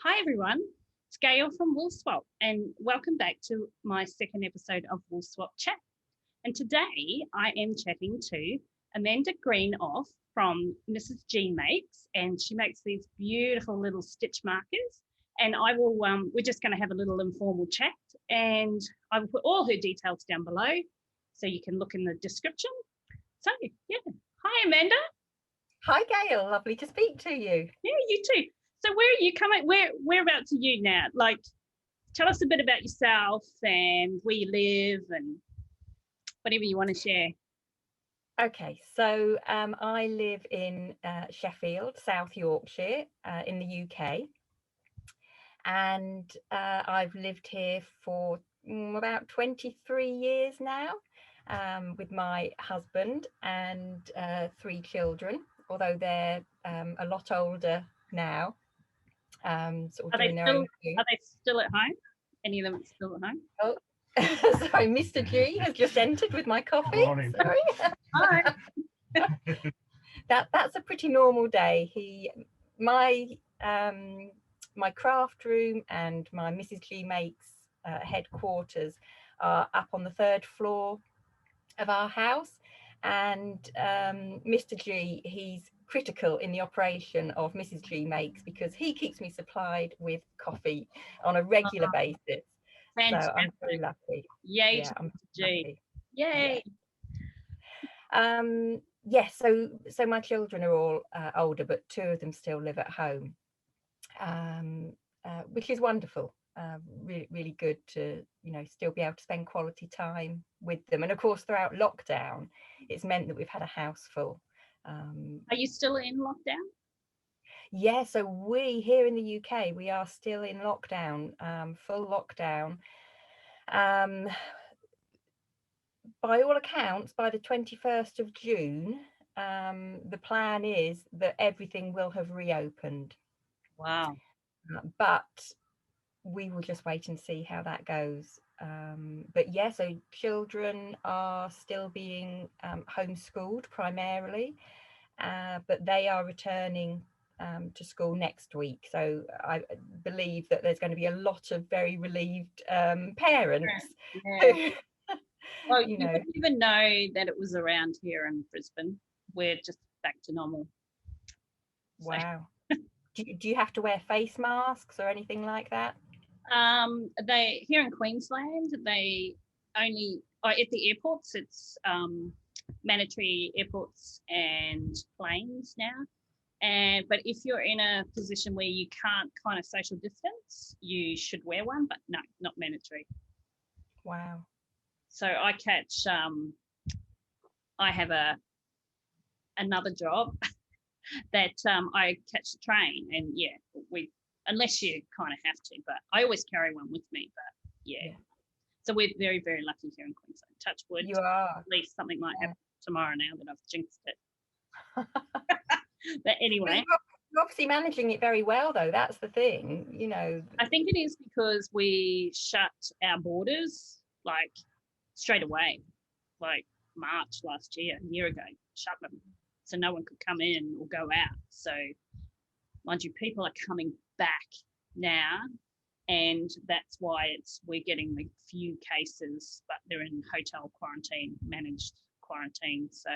Hi everyone, it's Gail from Woolswap and welcome back to my second episode of Woolswap Chat. And today I am chatting to Amanda Greenough from Mrs. G Makes, and she makes these beautiful little stitch markers. And we're just going to have a little informal chat, and I will put all her details down below so you can look in the description. So yeah, hi Amanda. Hi Gail, lovely to speak to you. Yeah, you too. So where are you coming? Whereabouts are you now? Like, tell us a bit about yourself and where you live and whatever you want to share. Okay, so I live in Sheffield, South Yorkshire, in the UK, and I've lived here for about 23 years now, with my husband and 3 children, although they're a lot older now. Sort of doing their own thing. Are they still at home? Any of them still at home? Oh, sorry, Mr. G has just entered with my coffee. Morning. Sorry. Hi. That's a pretty normal day. My craft room and my Mrs. G Makes headquarters are up on the 3rd floor of our house, and Mr. G, he's critical in the operation of Mrs. G Makes because he keeps me supplied with coffee on a regular basis. Fantastic. So I'm very lucky. Yay, yeah, I'm G. lucky. Yay. Yeah. Yes, so my children are all older, but 2 of them still live at home, which is wonderful. Really, really good to still be able to spend quality time with them. And of course, throughout lockdown, it's meant that we've had a house full. Are you still in lockdown? Yeah, so we here in the UK, we are still in lockdown, full lockdown. By all accounts, by the 21st of June, the plan is that everything will have reopened. Wow. But we will just wait and see how that goes. But yeah, so children are still being homeschooled primarily, but they are returning to school next week. So I believe that there's going to be a lot of very relieved parents. Yeah. Well, you wouldn't even know that it was around here in Brisbane. We're just back to normal. Wow. Do you have to wear face masks or anything like that? They here in Queensland, they only at the airports. It's mandatory airports and planes now. But if you're in a position where you can't kind of social distance, you should wear one. But no, not mandatory. Wow. So I have another job that I catch the train, and yeah, unless you kind of have to, but I always carry one with me. But yeah. So we're very, very lucky here in Queensland. Touch wood. You are. At least something might happen tomorrow now that I've jinxed it. But anyway. You're obviously managing it very well, though. That's the thing, I think it is because we shut our borders like straight away, like March last year, a year ago, shut them. So no one could come in or go out. So mind you, people are coming back now, and that's why we're getting the few cases, but they're in hotel quarantine, managed quarantine. So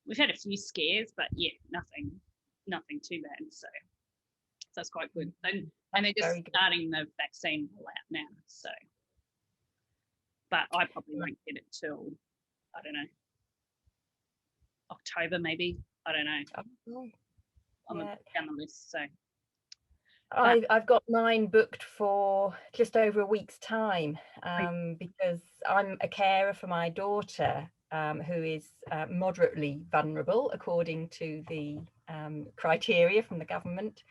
we've had a few scares, but yeah, nothing too bad. So it's quite good. And they're just starting the vaccine rollout now. So, but I probably won't get it till, I don't know, October maybe. I don't know. I'm down the list. So I've got mine booked for just over a week's time, because I'm a carer for my daughter, who is moderately vulnerable according to the criteria from the government.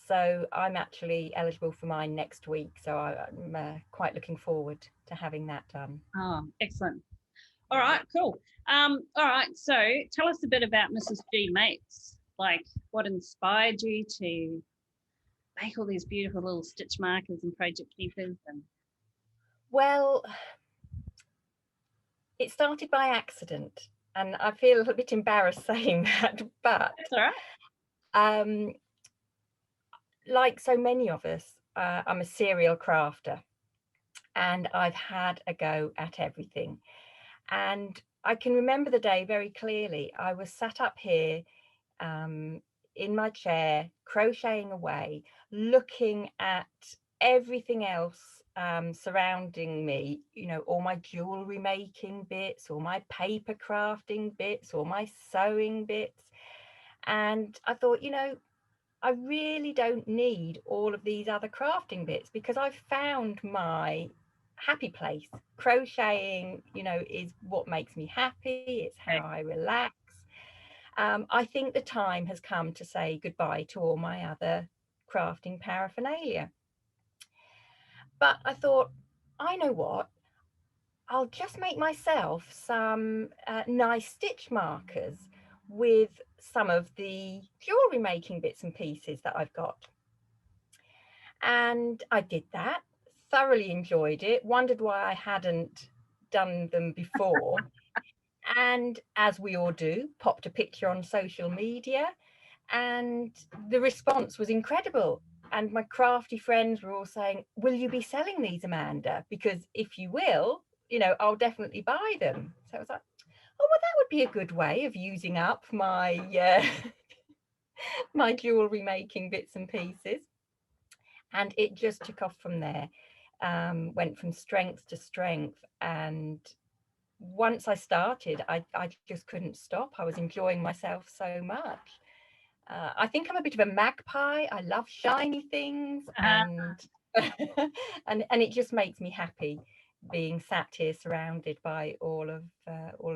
So I'm actually eligible for mine next week. So I'm quite looking forward to having that done. Oh, excellent. All right, cool. All right, so tell us a bit about Mrs. G Makes. Like, what inspired you to make all these beautiful little stitch markers and project keepers? Well, it started by accident, and I feel a little bit embarrassed saying that, but that's all right. like so many of us, I'm a serial crafter, and I've had a go at everything. And I can remember the day very clearly. I was sat up here in my chair, crocheting away, looking at everything else surrounding me, you know, all my jewelry making bits, all my paper crafting bits, all my sewing bits. And I thought, you know, I really don't need all of these other crafting bits, because I've found my happy place. Crocheting, you know, is what makes me happy. It's how I relax. I think the time has come to say goodbye to all my other crafting paraphernalia. But I thought, I know what, I'll just make myself some nice stitch markers with some of the jewelry making bits and pieces that I've got. And I did that, thoroughly enjoyed it, wondered why I hadn't done them before. And as we all do, popped a picture on social media, and the response was incredible. And my crafty friends were all saying, will you be selling these, Amanda? Because if you will, you know, I'll definitely buy them. So I was like, oh, well, that would be a good way of using up my my jewelry making bits and pieces. And it just took off from there. Went from strength to strength. And once I started, I just couldn't stop. I was enjoying myself so much. I think I'm a bit of a magpie. I love shiny things, and and it just makes me happy being sat here surrounded by all of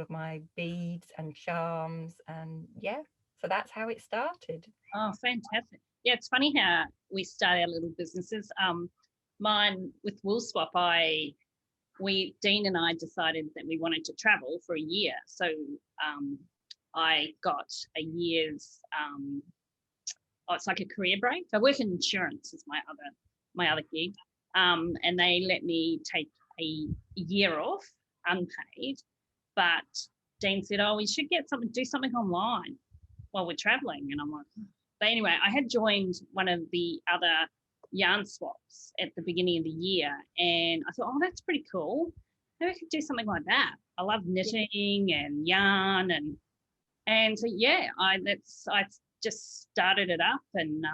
my beads and charms. And yeah, so that's how it started. Oh, fantastic. Yeah, it's funny how we start our little businesses. Mine with Woolswap, Dean and I decided that we wanted to travel for a year. So I got a year's, it's like a career break. I work in insurance is my other gig. And they let me take a year off unpaid. But Dean said, oh, we should do something online while we're traveling. And I'm like, but anyway, I had joined one of the other yarn swaps at the beginning of the year, and I thought, oh, that's pretty cool. Maybe I could do something like that. I love knitting and yarn, and so yeah, I just started it up, and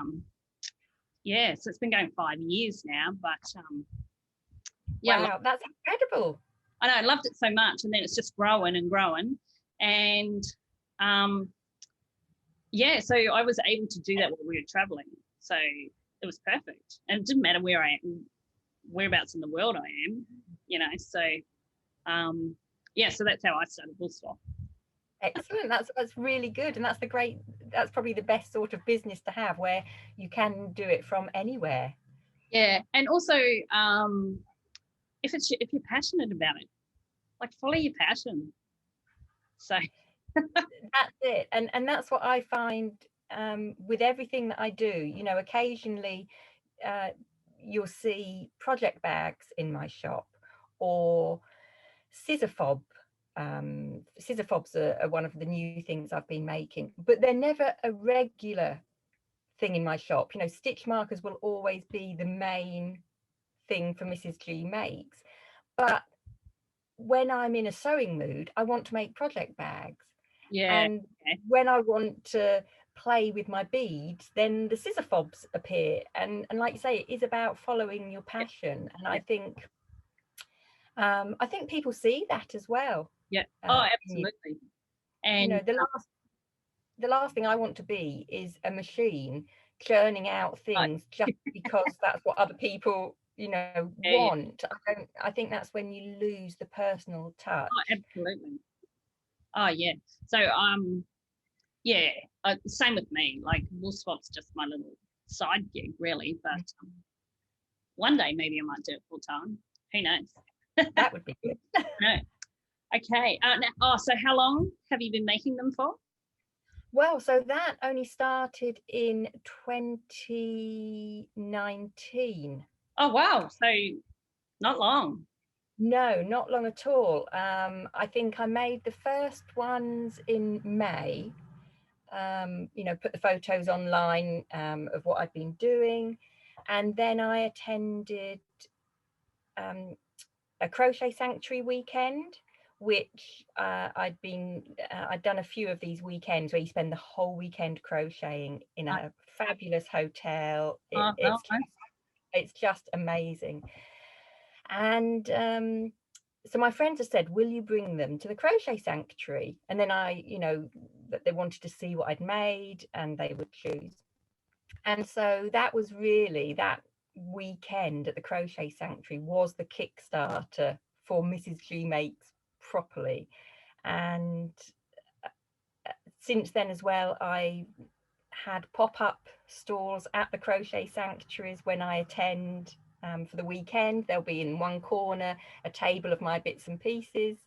yeah, so it's been going 5 years now. But yeah, wow, that's incredible. I know, I loved it so much, and then it's just growing and growing, and yeah, so I was able to do that while we were traveling. So it was perfect. And it didn't matter where I am, whereabouts in the world I am, you know. So yeah, so that's how I started Woolspot. Excellent. That's really good. And that's probably the best sort of business to have, where you can do it from anywhere. Yeah. And also if you're passionate about it, like follow your passion. So that's it. And that's what I find with everything that I do. You know, occasionally you'll see project bags in my shop, or scissor fob. Scissor fobs are one of the new things I've been making, but they're never a regular thing in my shop. You know, stitch markers will always be the main thing for Mrs. G Makes. But when I'm in a sewing mood, I want to make project bags. yeah. And when I want to play with my beads, then the scissor fobs appear. And like you say, it is about following your passion. And I think people see that as well. Yeah. Oh, absolutely. And you know, the last thing I want to be is a machine churning out things just because that's what other people, you know, want. I think that's when you lose the personal touch. Oh, absolutely. Oh yeah. So yeah, same with me. Like Woolspot's just my little side gig, really. But one day maybe I might do it full time. Who knows? That would be good. No. Okay. So how long have you been making them for? Well, so that only started in 2019. Oh wow! So not long. No, not long at all. I think I made the first ones in May, you know, put the photos online of what I'd been doing. And then I attended a crochet sanctuary weekend, which I'd done a few of these weekends where you spend the whole weekend crocheting in a fabulous hotel. It's just amazing. And so my friends have said, will you bring them to the crochet sanctuary? And then you know, that they wanted to see what I'd made and they would choose. And so that was really, that weekend at the crochet sanctuary was the Kickstarter for Mrs. G Makes Properly. And since then as well, I had pop-up stores at the crochet sanctuaries when I attend. For the weekend, there'll be in one corner a table of my bits and pieces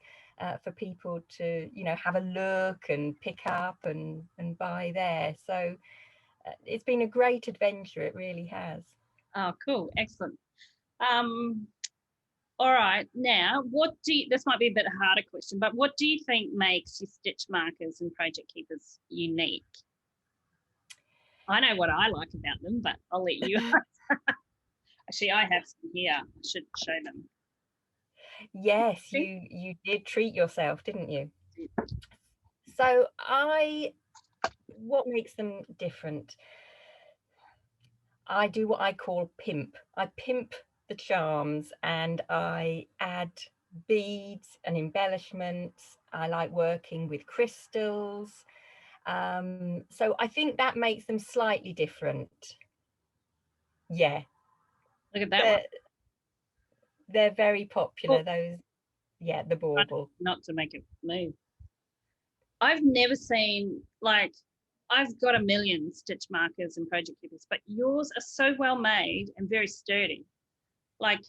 for people to, you know, have a look and pick up and buy there. So it's been a great adventure, it really has. Oh, cool, excellent. All right, now this might be a bit harder question, but what do you think makes your stitch markers and project keepers unique? I know what I like about them, but I'll let you. Actually, I have some here. I should show them. Yes, you did treat yourself, didn't you? So what makes them different? I do what I call pimp. I pimp the charms and I add beads and embellishments. I like working with crystals. So I think that makes them slightly different. Yeah. Look at that one. They're very popular, those, yeah, the bauble. Not to make it move. I've never seen, like, I've got a million stitch markers and project keepers, but yours are so well made and very sturdy. Like,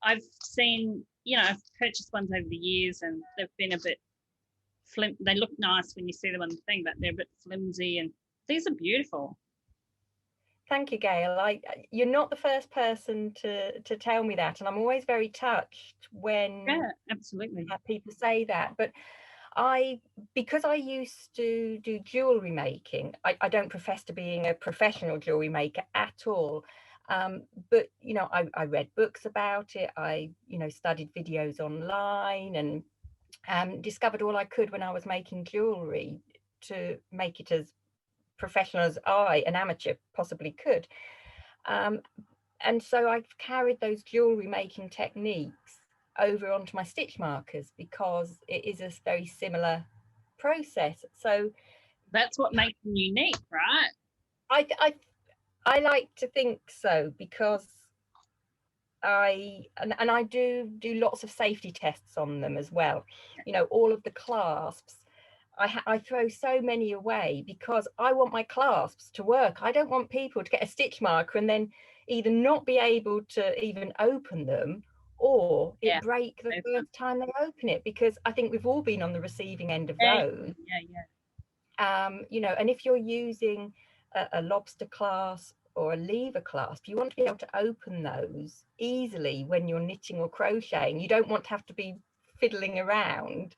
I've seen, you know, I've purchased ones over the years and they've been a bit they look nice when you see them on the thing, but they're a bit flimsy, and these are beautiful. Thank you, Gail. You're not the first person to tell me that, and I'm always very touched when absolutely people say that. But because I used to do jewellery making, I don't profess to being a professional jewellery maker at all. But, you know, I read books about it. I, you know, studied videos online and discovered all I could when I was making jewellery to make it as professional as an amateur, possibly could. And so I've carried those jewellery making techniques over onto my stitch markers because it is a very similar process. So that's what makes them unique, right? I like to think so, because I do lots of safety tests on them as well. You know, all of the clasps, I throw so many away because I want my clasps to work. I don't want people to get a stitch marker and then either not be able to even open them or it break the first time they open it, because I think we've all been on the receiving end of those. You know, and if you're using a lobster clasp or a lever clasp, you want to be able to open those easily when you're knitting or crocheting. You don't want to have to be fiddling around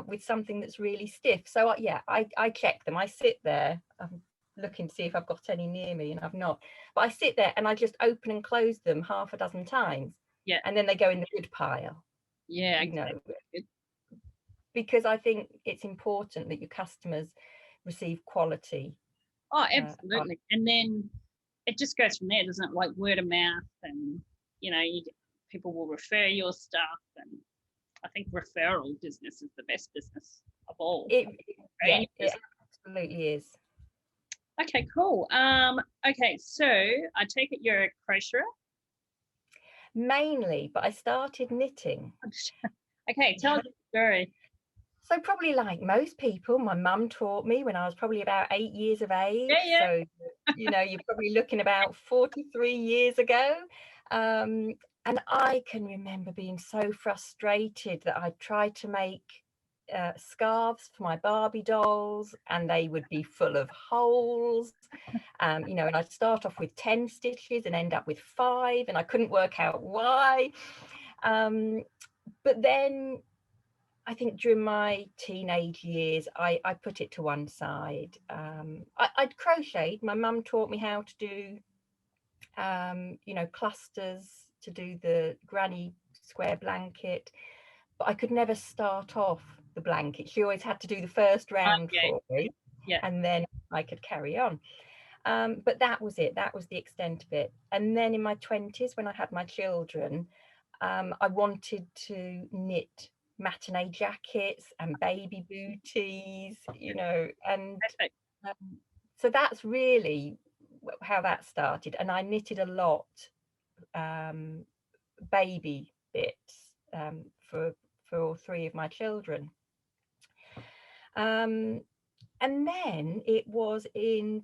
with something that's really stiff. So yeah, I check them. I sit there, I'm looking to see if I've got any near me, and I've not, but I sit there and I just open and close them half a dozen times, and then they go in the good pile. You know, because I think it's important that your customers receive quality. Oh, absolutely. And then it just goes from there, doesn't it? Like word of mouth, and you know, people will refer your stuff, and I think referral business is the best business of all. It absolutely is. Okay, cool. Okay, so I take it you're a crocheter? Mainly, but I started knitting. Okay, tell us the story. So probably like most people, my mum taught me when I was probably about 8 years of age. So, you know, you're probably looking about 43 years ago. And I can remember being so frustrated that I tried to make scarves for my Barbie dolls and they would be full of holes. You know, and I'd start off with 10 stitches and end up with 5, and I couldn't work out why. But then I think during my teenage years, I put it to one side. I'd crocheted. My mum taught me how to do, you know, clusters to do the granny square blanket, but I could never start off the blanket. She always had to do the first round for me, and then I could carry on. But that was it. That was the extent of it. And then in my 20s, when I had my children, I wanted to knit matinee jackets and baby booties, you know, and so that's really how that started. And I knitted a lot, baby bits, for all three of my children. And then it was in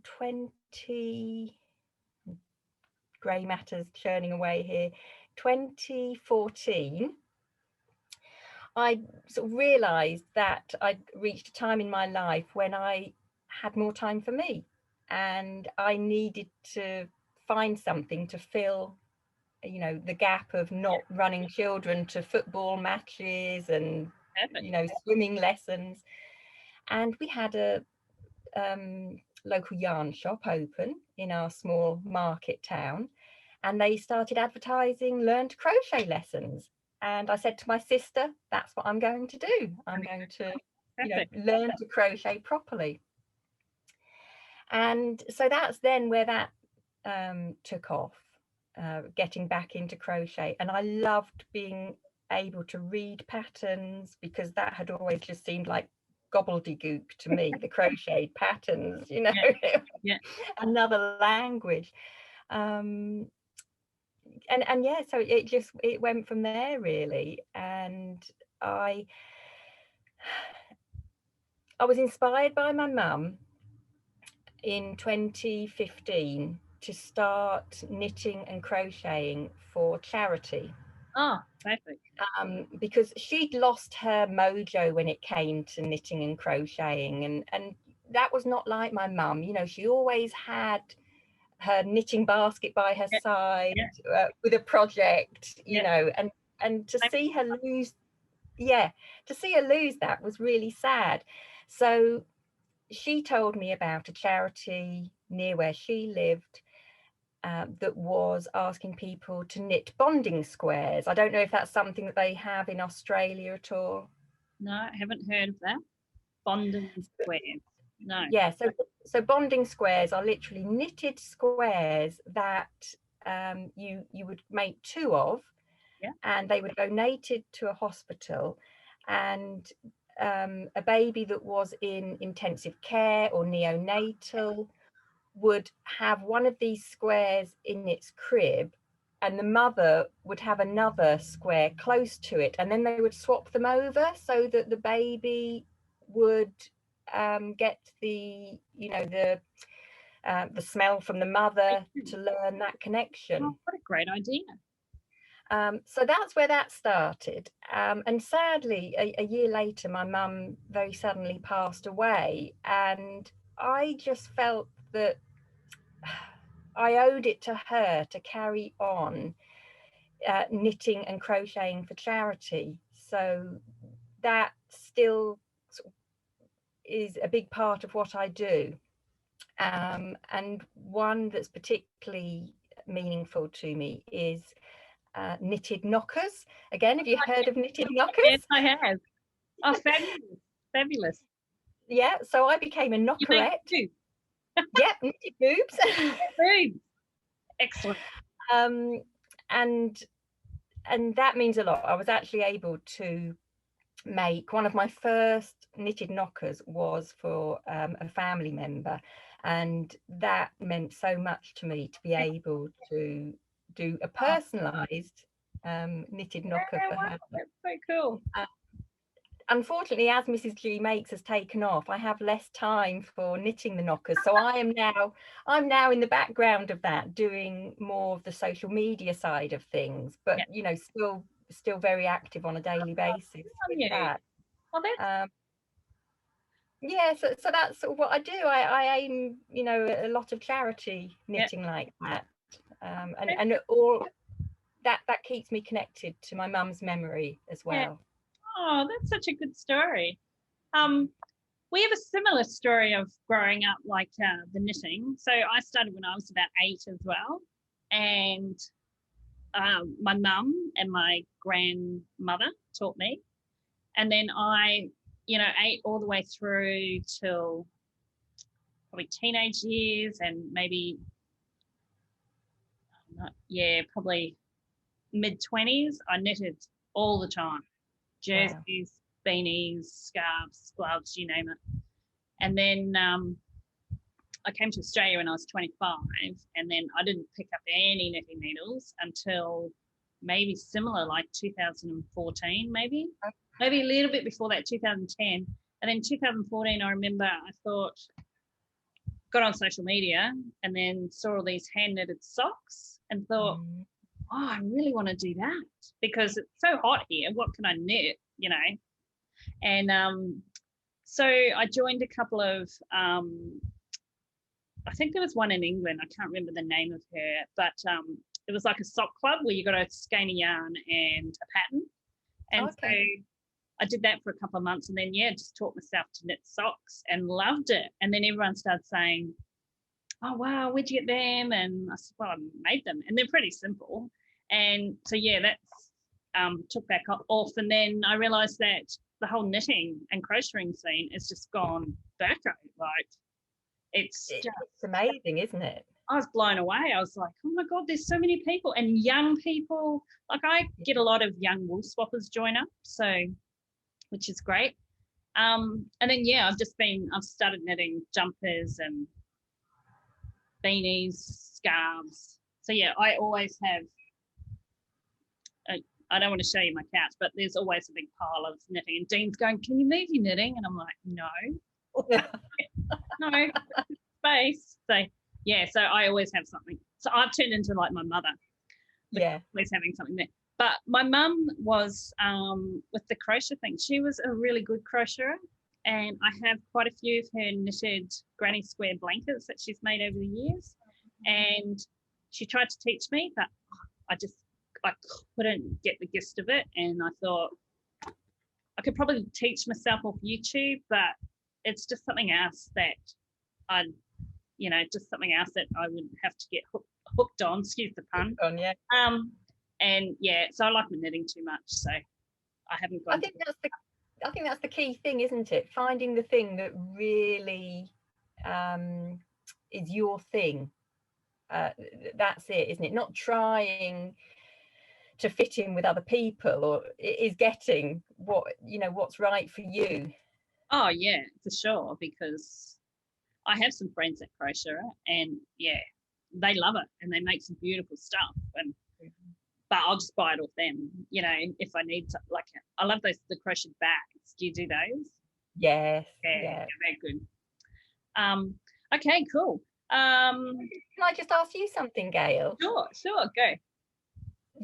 grey matters churning away here, 2014, I sort of realised that I'd reached a time in my life when I had more time for me, and I needed to find something to fill, you know, the gap of not running children to football matches and, you know, swimming lessons. And we had a local yarn shop open in our small market town, and they started advertising learn to crochet lessons. And I said to my sister, that's what I'm going to do. I'm going to, you know, learn to crochet properly. And so that's then where that took off, getting back into crochet. And I loved being able to read patterns, because that had always just seemed like gobbledygook to me, the crocheted patterns, you know, another language. And yeah, so it went from there really. And I was inspired by my mum in 2015 to start knitting and crocheting for charity. Oh, perfect. Because she'd lost her mojo when it came to knitting and crocheting, and that was not like my mum. You know, she always had her knitting basket by her side, with a project, you know, and to see her lose, that was really sad. So she told me about a charity near where she lived, that was asking people to knit bonding squares. I don't know if that's something that they have in Australia at all. No, I haven't heard of that. Bonding squares. No. Yeah, so bonding squares are literally knitted squares that you would make two of, and they were donated to a hospital, and a baby that was in intensive care or neonatal would have one of these squares in its crib, and the mother would have another square close to it, and then they would swap them over so that the baby would get the, you know, the smell from the mother to learn that connection. Oh, what a great idea. So that's where that started. And sadly, a year later, my mum very suddenly passed away, and I just felt that I owed it to her to carry on knitting and crocheting for charity. So that still is a big part of what I do. And one that's particularly meaningful to me is knitted knockers. Again, have you heard of knitted knockers? Yes, I have. Oh, fabulous. Fabulous. Yeah, so I became a knockerette. Yeah, knitted boobs. Boobs. Excellent. And that means a lot. I was actually able to make one of my first knitted knockers was for a family member, and that meant so much to me to be able to do a personalized knitted knocker for her. That's so cool. Unfortunately, as Mrs. G Makes has taken off, I have less time for knitting the knockers, so I'm now in the background of that, doing more of the social media side of things, but you know, still very active on a daily basis with that. Well, that's yeah, so that's what I do. I aim, you know, a lot of charity knitting like that, and all that keeps me connected to my mum's memory as well. Oh, that's such a good story. We have a similar story of growing up, like the knitting. So I started when I was about 8 as well, and my mum and my grandmother taught me, and then I, ate all the way through till probably teenage years, and maybe, probably mid-20s. I knitted all the time, jerseys, beanies, scarves, gloves, you name it. And then I came to Australia when I was 25, and then I didn't pick up any knitting needles until maybe similar, like 2014, maybe a little bit before that, 2010. And then 2014, I remember I got on social media and then saw all these hand knitted socks and thought, I really want to do that because it's so hot here. What can I knit, And so I joined a couple of, I think there was one in England. I can't remember the name of her, but it was like a sock club where you got a skein of yarn and a pattern. And so I did that for a couple of months, and then, just taught myself to knit socks and loved it. And then everyone started saying, oh, wow, where'd you get them? And I said, well, I made them. And they're pretty simple. And so, that's took back off. And then I realised that the whole knitting and crocheting scene has just gone berko. Like, it's amazing, isn't it? I was blown away. I was like, oh my God, there's so many people, and young people. Like, I get a lot of young wool swappers join up, which is great. And then, I've started knitting jumpers and beanies, scarves. So, I always have, I don't want to show you my couch, but there's always a big pile of knitting. And Dean's going, can you move your knitting? And I'm like, no. No, space. So I always have something. So I've turned into like my mother. Always having something there. But my mum was, with the crochet thing, she was a really good crocheter. And I have quite a few of her knitted granny square blankets that she's made over the years. And she tried to teach me, but I couldn't get the gist of it. And I thought I could probably teach myself off YouTube, but it's just something else that I would have to get hooked on, excuse the pun. So I like my knitting too much, so I haven't gone. I think that's the key thing, isn't it? Finding the thing that really is your thing. That's it, isn't it? Not trying to fit in with other people, or it is getting what's right for you. Oh yeah, for sure, because I have some friends that crochet, and they love it and they make some beautiful stuff. But I'll just buy it off them, if I need to. Like, I love the crocheted bags. Do you do those? Yes. Yeah, they're good. Okay, cool. Can I just ask you something, Gail? Sure, go.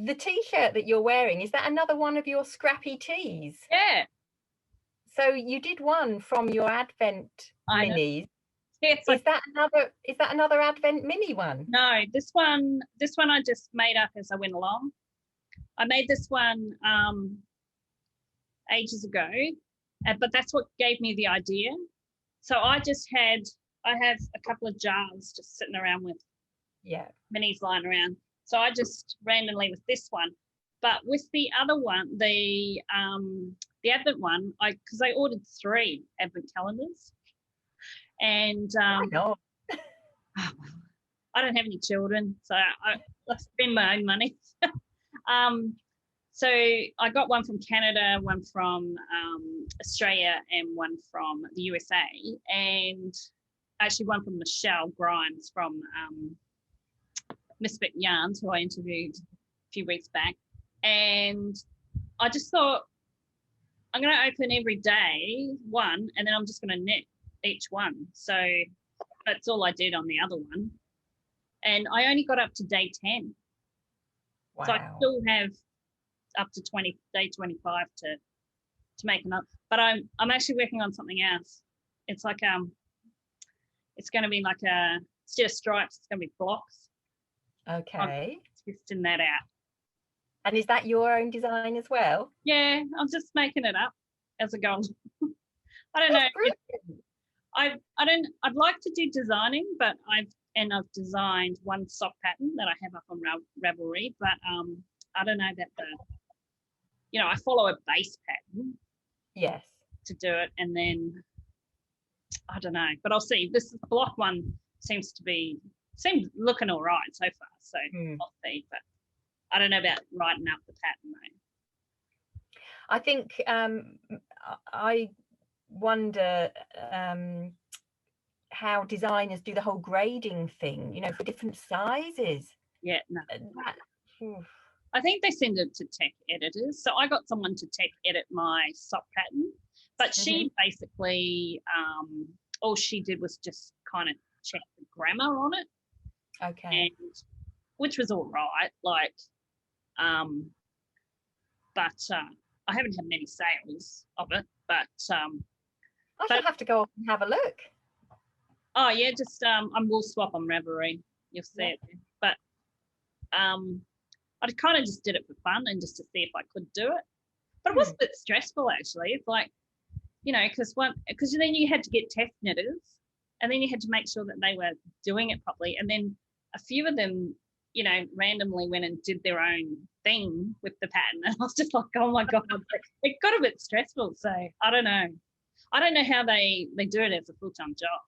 The t-shirt that you're wearing, is that another one of your scrappy tees? Yeah. So you did one from your Advent minis. Yes, is that another Advent mini one? No, this one I just made up as I went along. I made this one ages ago, but that's what gave me the idea. So I have a couple of jars just sitting around with minis lying around. So I just randomly with this one, but with the other one, the Advent one, because I ordered 3 Advent calendars, and I don't have any children, so I spend my own money. So I got one from Canada, one from Australia, and one from the USA, and actually one from Michelle Grimes from Misfit Yarns, who I interviewed a few weeks back. And I just thought, I'm going to open every day one, and then I'm just going to knit each one. So that's all I did on the other one. And I only got up to day 10. Wow. So I still have up to day 25 to make another. But I'm actually working on something else. It's like it's going to be like instead of stripes, it's going to be blocks. Okay. I'm testing that out. And is that your own design as well? Yeah, I'm just making it up as I go. I don't That's know. brilliant. I'd like to do designing, but I've designed one sock pattern that I have up on Ravelry, but I don't know that I follow a base pattern. Yes. To do it, and then I don't know, but I'll see. This block one seems looking all right so far, so I'll see. But I don't know about writing up the pattern though. I think I wonder how designers do the whole grading thing, for different sizes. Yeah, no. I think they send it to tech editors. So I got someone to tech edit my sock pattern, but she basically, all she did was just kind of check the grammar on it. Okay. And which was all right. Like, but I haven't had many sales of it, but I shall have to go off and have a look. Oh yeah, just I'm Woolswap on Ravelry. You'll see it. But I kind of just did it for fun and just to see if I could do it. But it was a bit stressful actually. It's like, because then you had to get test knitters, and then you had to make sure that they were doing it properly, and then a few of them, randomly went and did their own thing with the pattern, and I was just like, oh my god, it got a bit stressful. So I don't know how they do it as a full-time job,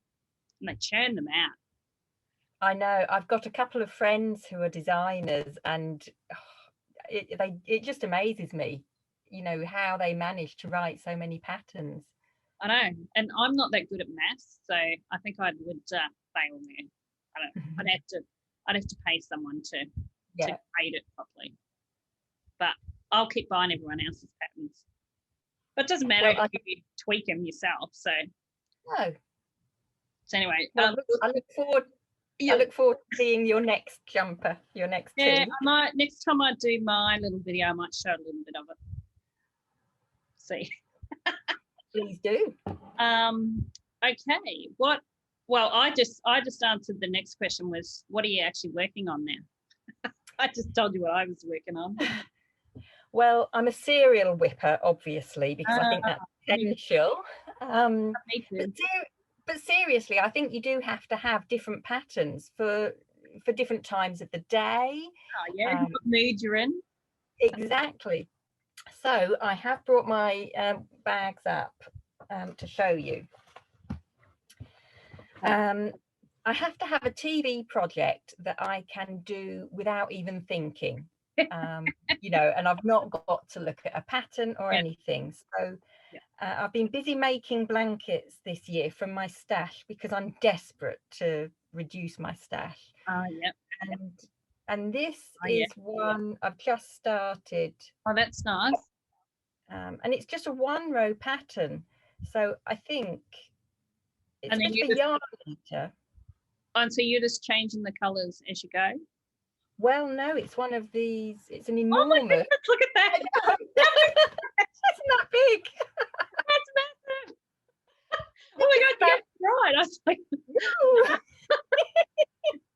and they churn them out. I know. I've got a couple of friends who are designers, and it just amazes me, how they manage to write so many patterns. I know, and I'm not that good at maths, so I think I would fail there. I don't. I'd have to pay someone to grade it properly. But I'll keep buying everyone else's patterns. But it doesn't matter if you tweak them yourself. So no. So anyway, I look forward. I look forward to seeing your next jumper, your next two. I might, next time I do my little video, I might show a little bit of it. See. Please do. Okay. Well, I just answered the next question was, what are you actually working on now? I just told you what I was working on. Well, I'm a serial whipper, obviously, because I think that's essential. Me too. But seriously, I think you do have to have different patterns for different times of the day. Oh yeah, what mood you're in. Exactly. So I have brought my bags up to show you. I have to have a TV project that I can do without even thinking, and I've not got to look at a pattern or anything. So I've been busy making blankets this year from my stash because I'm desperate to reduce my stash. Oh, yeah. And this is one I've just started. Oh, that's nice. And it's just a 1-row pattern. So I think it's a bit of a yarn eater. And so you're just changing the colours as you go? Well, no, it's one of these. It's an enormous. Oh my goodness, look at that. Isn't that big? That's massive. Oh my God, that's right. I was like,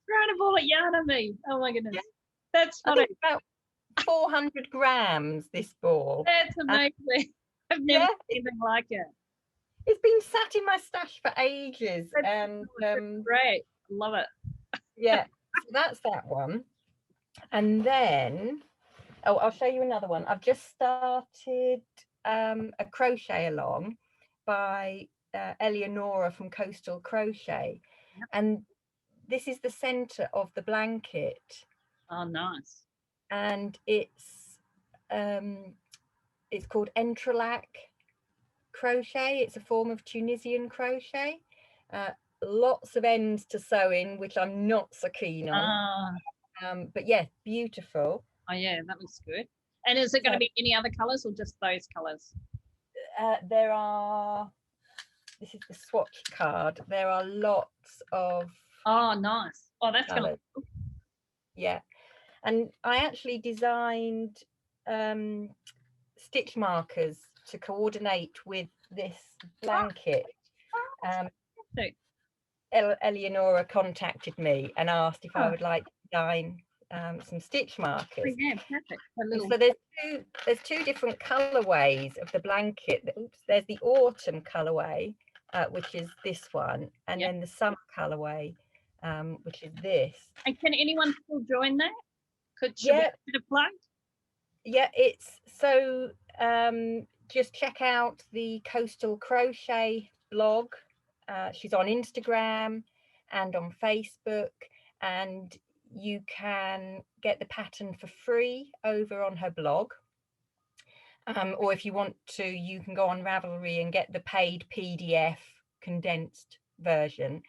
throwing a ball of yarn at me. Oh my goodness. That's funny. About 400 grams, this ball. That's amazing. I've never seen anything like it. It's been sat in my stash for ages. That's great. Love it. Yeah, so that's that one. And then, I'll show you another one. I've just started a crochet along by Eleonora from Coastal Crochet. And this is the center of the blanket. Oh, nice. And it's called entrelac crochet. It's a form of Tunisian crochet. Lots of ends to sew in, which I'm not so keen on. But yeah, beautiful. Oh yeah, that looks good. And is it going to be any other colours or just those colours? There are, this is the swatch card. There are lots of. Oh, nice. Oh, that's going to look cool. Yeah. And I actually designed stitch markers to coordinate with this blanket. Eleonora contacted me and asked if I would like to design some stitch markers. Oh, yeah, perfect. So there's two different colorways of the blanket. Oops, there's the autumn colorway, which is this one, and then the summer colorway, which is this. And can anyone still join that? Should we put a plug? Yeah, it's so just check out the Coastal Crochet blog. She's on Instagram and on Facebook, and you can get the pattern for free over on her blog. Or if you want to, you can go on Ravelry and get the paid PDF condensed version,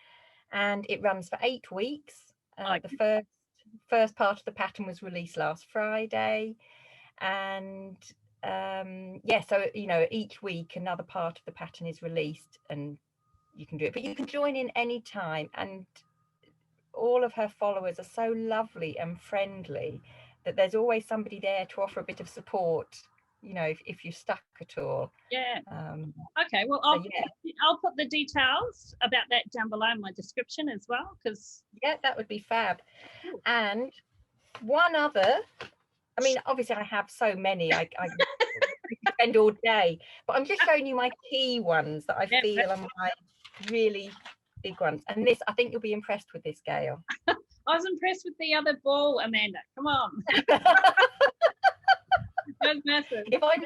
and it runs for 8 weeks. The first part of the pattern was released last Friday, and so each week another part of the pattern is released and you can do it, but you can join in anytime. And all of her followers are so lovely and friendly that there's always somebody there to offer a bit of support, if you're stuck at all. Okay, well, I'll put the details about that down below in my description as well, because that would be fab. And one other, I mean, obviously I have so many, I spend all day, but I'm just showing you my key ones that I feel are my really big ones. And this, I think you'll be impressed with this, Gail. I was impressed with the other ball, Amanda. Come on. That's massive. If I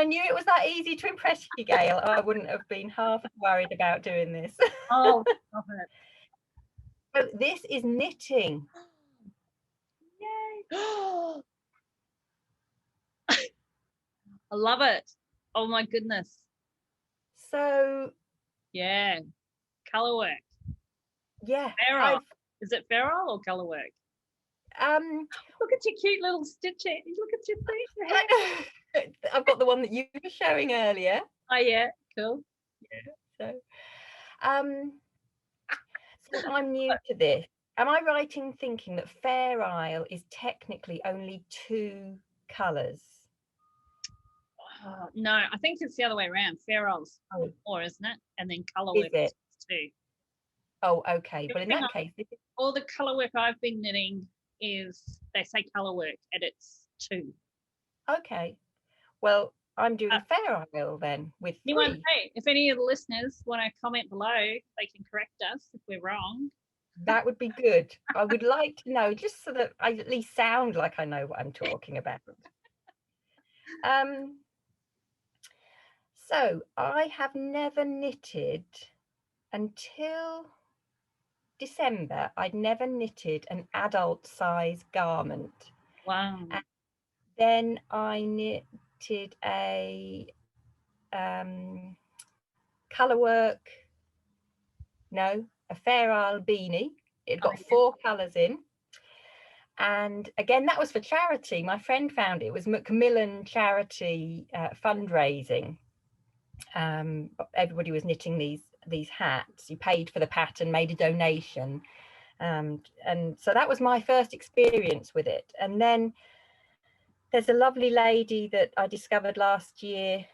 knew it was that easy to impress you, Gail, I wouldn't have been half worried about doing this. Oh, stop it. So this is knitting. Yay. I love it. Oh my goodness. So yeah, color work. Yeah. Feral. Is it feral or color work? Look at your cute little stitches. Look at your feet. I've got the one that you were showing earlier. Oh yeah, cool. Yeah. So I'm new to this. Am I right in thinking that Fair Isle is technically only 2 colours? No, I think it's the other way around. Fair Isle's 4, isn't it? And then colour work is 2. Oh, okay. Well, in that case, all the colour work I've been knitting is, they say colour work, and it's 2. Okay. Well, I'm doing Fair Isle then with 3. Hey, if any of the listeners want to comment below, they can correct us if we're wrong. That would be good. I would like to know, just so that I at least sound like I know what I'm talking about. So I have never knitted until December. I'd never knitted an adult size garment. Wow. And then I knitted a a Fair Isle beanie. It got 4 colours in, and again that was for charity. My friend found it was Macmillan charity fundraising. Everybody was knitting these hats. You paid for the pattern, made a donation, and so that was my first experience with it. And then there's a lovely lady that I discovered last year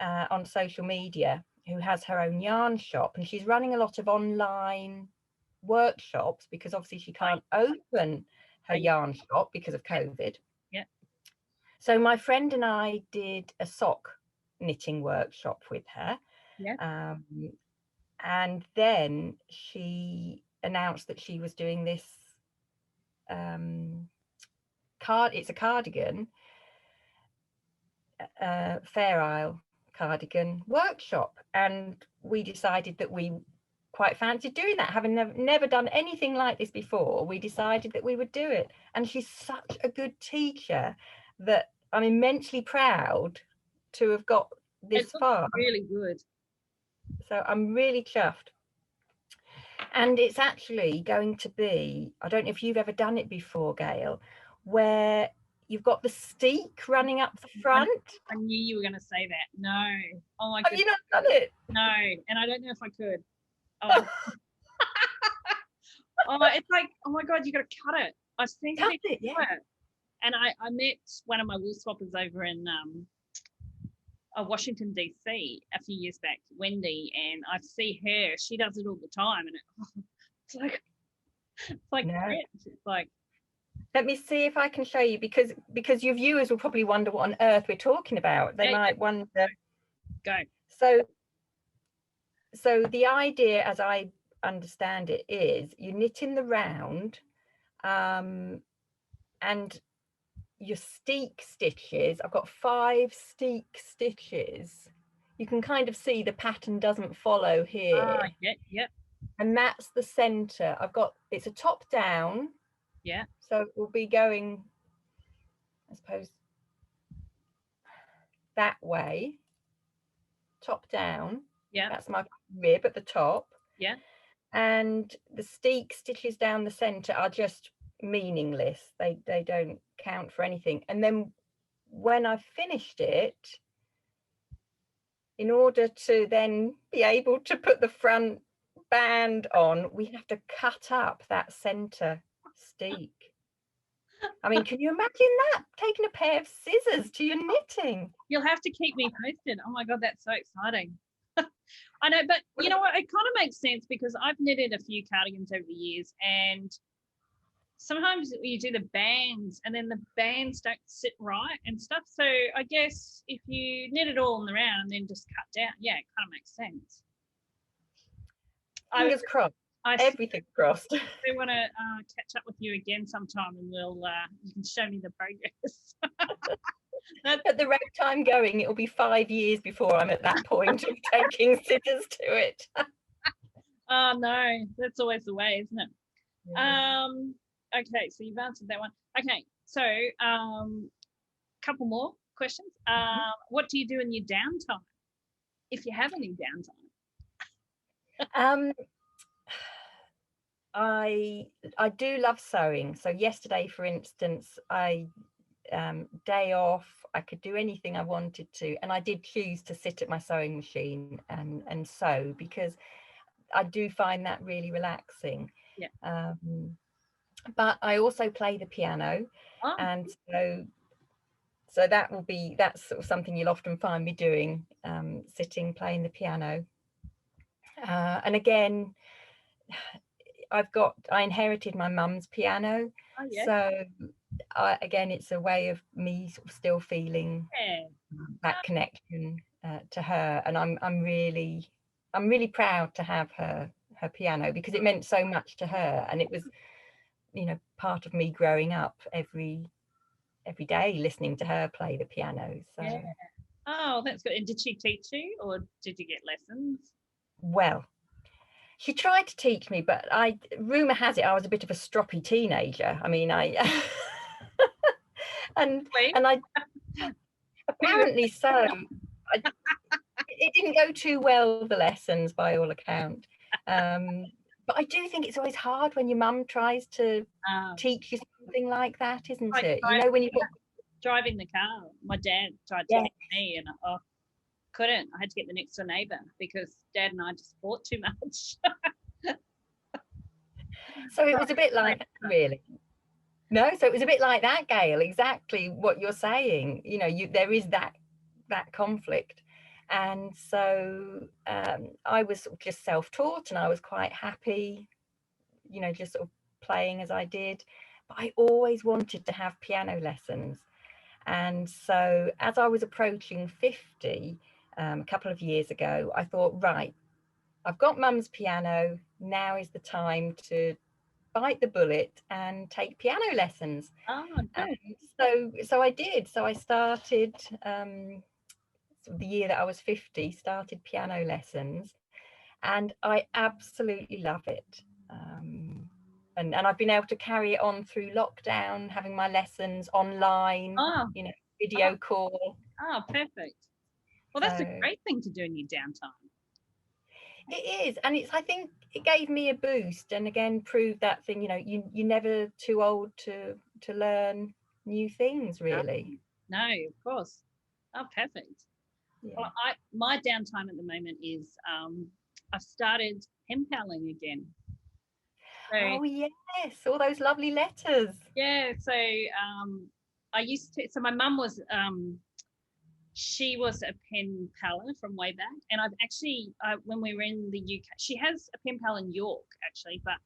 on social media who has her own yarn shop, and she's running a lot of online workshops because obviously she can't open her yarn shop because of COVID. Yeah. So my friend and I did a sock knitting workshop with her. Yeah. And then she announced that she was doing this it's a cardigan, Fair Isle cardigan workshop, and we decided that we quite fancied doing that. Having never done anything like this before, we decided that we would do it. And she's such a good teacher that I'm immensely proud to have got this far. Really good. So I'm really chuffed. And it's actually going to be, I don't know if you've ever done it before, Gail, where you've got the steek running up the front. I knew you were going to say that. No. Oh my goodness. Have you not done it? No, and I don't know if I could. Oh, it's like, oh my God, you got to cut it. I've seen it, yeah. And I met one of my wool swappers over in Washington DC a few years back, Wendy, and I see her. She does it all the time, and it's like no. it's like Let me see if I can show you, because your viewers will probably wonder what on earth we're talking about. They might wonder. Go. So the idea, as I understand it, is you knit in the round, and your steek stitches. I've got 5 steek stitches. You can kind of see the pattern doesn't follow here. Yeah. And that's the center. It's a top down. Yeah. So it will be going, I suppose, that way, top down. Yeah. That's my rib at the top. Yeah. And the steek stitches down the center are just meaningless. They don't count for anything. And then when I've finished it, in order to then be able to put the front band on, we have to cut up that center steek. I mean, can you imagine that? Taking a pair of scissors to your knitting. You'll have to keep me posted. Oh my God, that's so exciting. I know, but you know what? It kind of makes sense because I've knitted a few cardigans over the years, and sometimes you do the bands and then the bands don't sit right and stuff. So I guess if you knit it all in the round and then just cut down, yeah, it kind of makes sense. Fingers crossed. Everything crossed. I want to catch up with you again sometime, and you can show me the progress. At the rate I'm going, it'll be 5 years before I'm at that point of taking scissors to it. Oh no, that's always the way, isn't it? Yeah. Okay, so you've answered that one. Okay, so couple more questions. What do you do in your downtime, if you have any downtime? I do love sewing. So yesterday, for instance, I day off, I could do anything I wanted to, and I did choose to sit at my sewing machine and sew, because I do find that really relaxing. Yeah. But I also play the piano. And so that's sort of something you'll often find me doing, sitting playing the piano. And again, I inherited my mum's piano. Oh, yeah. So again, it's a way of me sort of still feeling that connection to her, and I'm really proud to have her piano, because it meant so much to her, and it was, you know, part of me growing up every day listening to her play the piano. So yeah. Oh, that's good. And did she teach you, or did you get lessons? Well, she tried to teach me, but rumor has it I was a bit of a stroppy teenager. I mean, and I apparently so. It didn't go too well, the lessons, by all account. But I do think it's always hard when your mum tries to teach you something like that, isn't it? You know, when you driving the car, my dad tried to teach me, and couldn't. I had to get the next door neighbour, because Dad and I just fought too much. So it was a bit like that, really. No, so it was a bit like that, Gail. Exactly what you're saying. You know, there is that conflict, and so I was sort of just self-taught, and I was quite happy, you know, just sort of playing as I did. But I always wanted to have piano lessons, and so as I was approaching 50. A couple of years ago, I thought, right, I've got Mum's piano. Now is the time to bite the bullet and take piano lessons. So I did. So I started the year that I was 50, started piano lessons, and I absolutely love it. And I've been able to carry it on through lockdown, having my lessons online, you know, video call. Oh, perfect. Well, that's a great thing to do in your downtime. It is, and I think it gave me a boost, and again proved that thing, you know, you're never too old to learn new things, really. No, of course. Oh, perfect. Yeah. Well, my downtime at the moment is I've started pen paling again. So, oh yes, all those lovely letters. Yeah, so I used to. So my mum was. She was a pen paler from way back, and I've actually when we were in the UK, she has a pen pal in York actually, but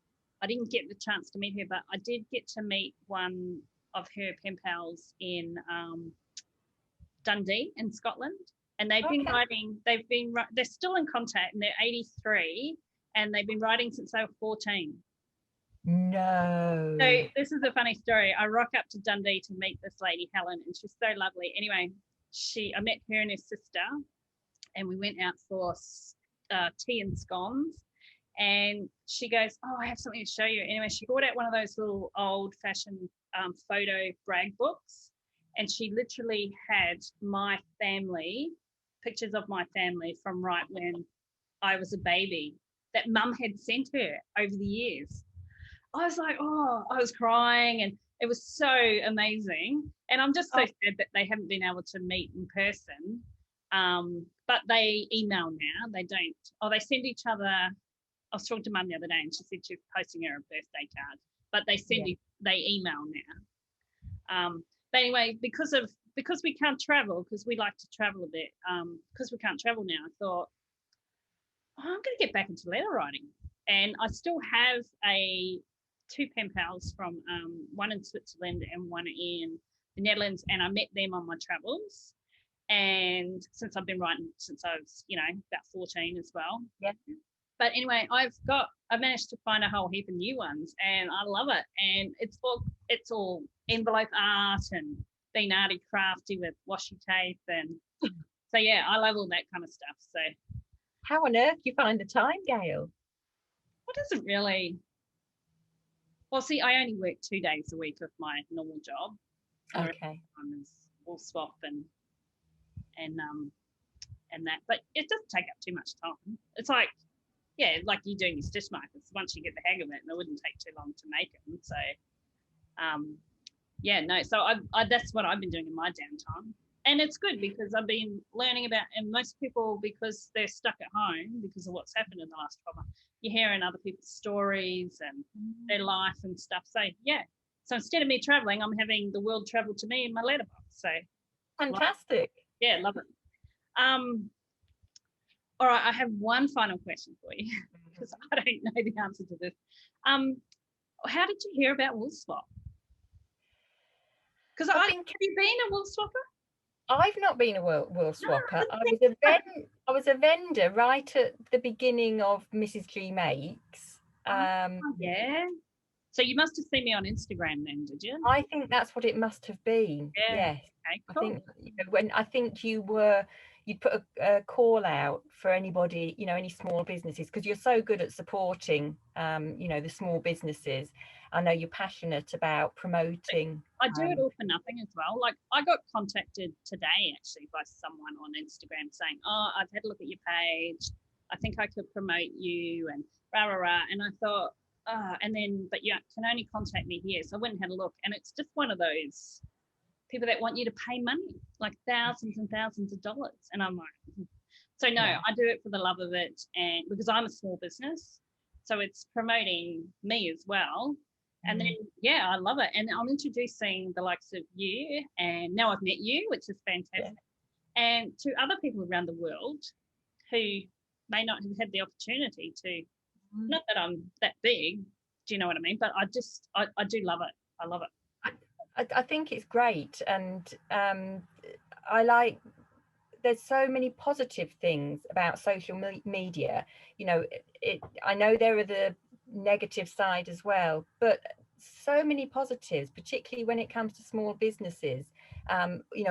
I didn't get the chance to meet her, but I did get to meet one of her pen pals in Dundee in Scotland, and they've been writing. They're still in contact, and they're 83, and they've been writing since they were 14. No. So this is a funny story. I rock up to Dundee to meet this lady, Helen, and she's so lovely. Anyway, I met her and her sister, and we went out for tea and scones. And she goes, "Oh, I have something to show you." Anyway, she brought out one of those little old-fashioned photo brag books, and she literally had my family, pictures of my family from right when I was a baby that Mum had sent her over the years. I was like, oh, I was crying, and it was so amazing. And I'm just so sad that they haven't been able to meet in person. But they email now. They don't. Oh, they send each other. I was talking to Mum the other day, and she said she's posting her a birthday card. But they they email now. But anyway, because we can't travel, because we like to travel a bit, because we can't travel now, I thought, I'm going to get back into letter writing. And I still have two pen pals from one in Switzerland and one in the Netherlands, and I met them on my travels. And since I've been writing since I was, about 14 as well. Yeah. But anyway, I've managed to find a whole heap of new ones, and I love it. And it's all envelope art and being arty crafty with washi tape, and so yeah, I love all that kind of stuff. So how on earth do you find the time, Gail? Well, doesn't really. Well, see, I only work 2 days a week with my normal job. Okay. I'm Woolswap and that, but it doesn't take up too much time. It's like, yeah, like you doing your stitch markers. Once you get the hang of it, and it wouldn't take too long to make them. So, yeah, no. So that's what I've been doing in my downtime, and it's good because I've been learning about. And most people, because they're stuck at home because of what's happened in the last 12 months, you're hearing other people's stories and their life and stuff. So yeah. So instead of me traveling, I'm having the world travel to me in my letterbox. So fantastic. Yeah, love it. All right, I have one final question for you because I don't know the answer to this. How did you hear about Woolspot? Because have you been a Woolswapper? I've not been a Woolswapper. I was a vendor right at the beginning of Mrs. G Makes. Yeah. So you must have seen me on Instagram then, did you? I think that's what it must have been. Yeah. Yes. Okay, cool. I think you'd put a call out for anybody, any small businesses, because you're so good at supporting, the small businesses. I know you're passionate about promoting. I do it all for nothing as well. Like I got contacted today actually by someone on Instagram saying, "Oh, I've had a look at your page. I think I could promote you," and rah rah rah. And I thought, but you can only contact me here. So I went and had a look, and it's just one of those people that want you to pay money, like thousands and thousands of dollars. And I'm like, so no, I do it for the love of it, and because I'm a small business, so it's promoting me as well. And then, yeah, I love it. And I'm introducing the likes of you, and now I've met you, which is fantastic, and to other people around the world who may not have had the opportunity to, not that I'm that big, do you know what I mean? But I do love it. I love it. I think it's great. And I like, there's so many positive things about social media. I know there are the negative side as well, but so many positives, particularly when it comes to small businesses,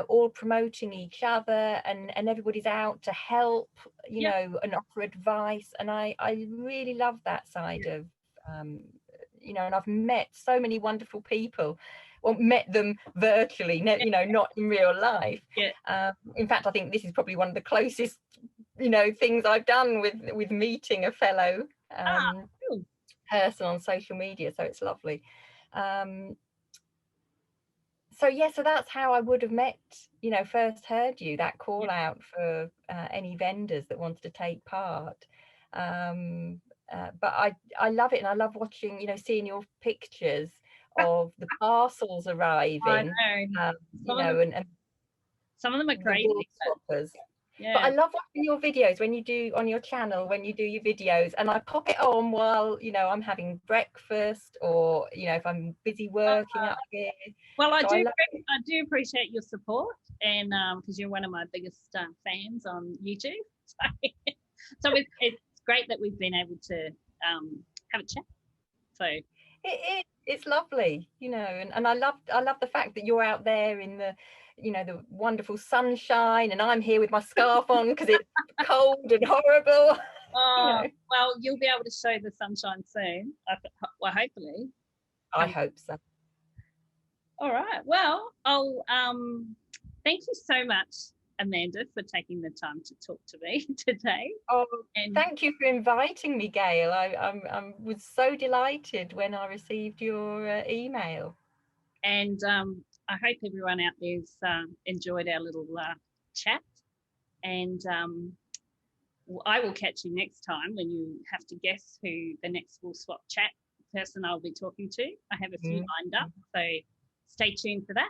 all promoting each other, and everybody's out to help, and offer advice. And I really love that side of, and I've met so many wonderful people. Well, met them virtually, not in real life. In fact, I think this is probably one of the closest, things I've done with meeting a fellow person on social media. So it's lovely. So that's how I would have met, first heard you, that call out for any vendors that wanted to take part. But I love it, and I love watching, seeing your pictures of the parcels arriving. I know. And some of them are crazy. But I love watching your videos when you do on your channel, when you do your videos, and I pop it on while, you know, I'm having breakfast, or, you know, if I'm busy working up here. Well, I So do appreciate your support, and because you're one of my biggest fans on YouTube. So it's great that we've been able to have a chat. So it's lovely, you know, and I love the fact that you're out there in the, you know, the wonderful sunshine, and I'm here with my scarf on because it's cold and horrible. You know. Well, you'll be able to show the sunshine soon. Well, hopefully. I hope so. All right. Well, I'll thank you so much, Amanda, for taking the time to talk to me today. Oh, and thank you for inviting me, Gail. I was so delighted when I received your email. And I hope everyone out there's enjoyed our little chat. And I will catch you next time when you have to guess who the next Woolswap Chat person I'll be talking to. I have a few lined up, so stay tuned for that.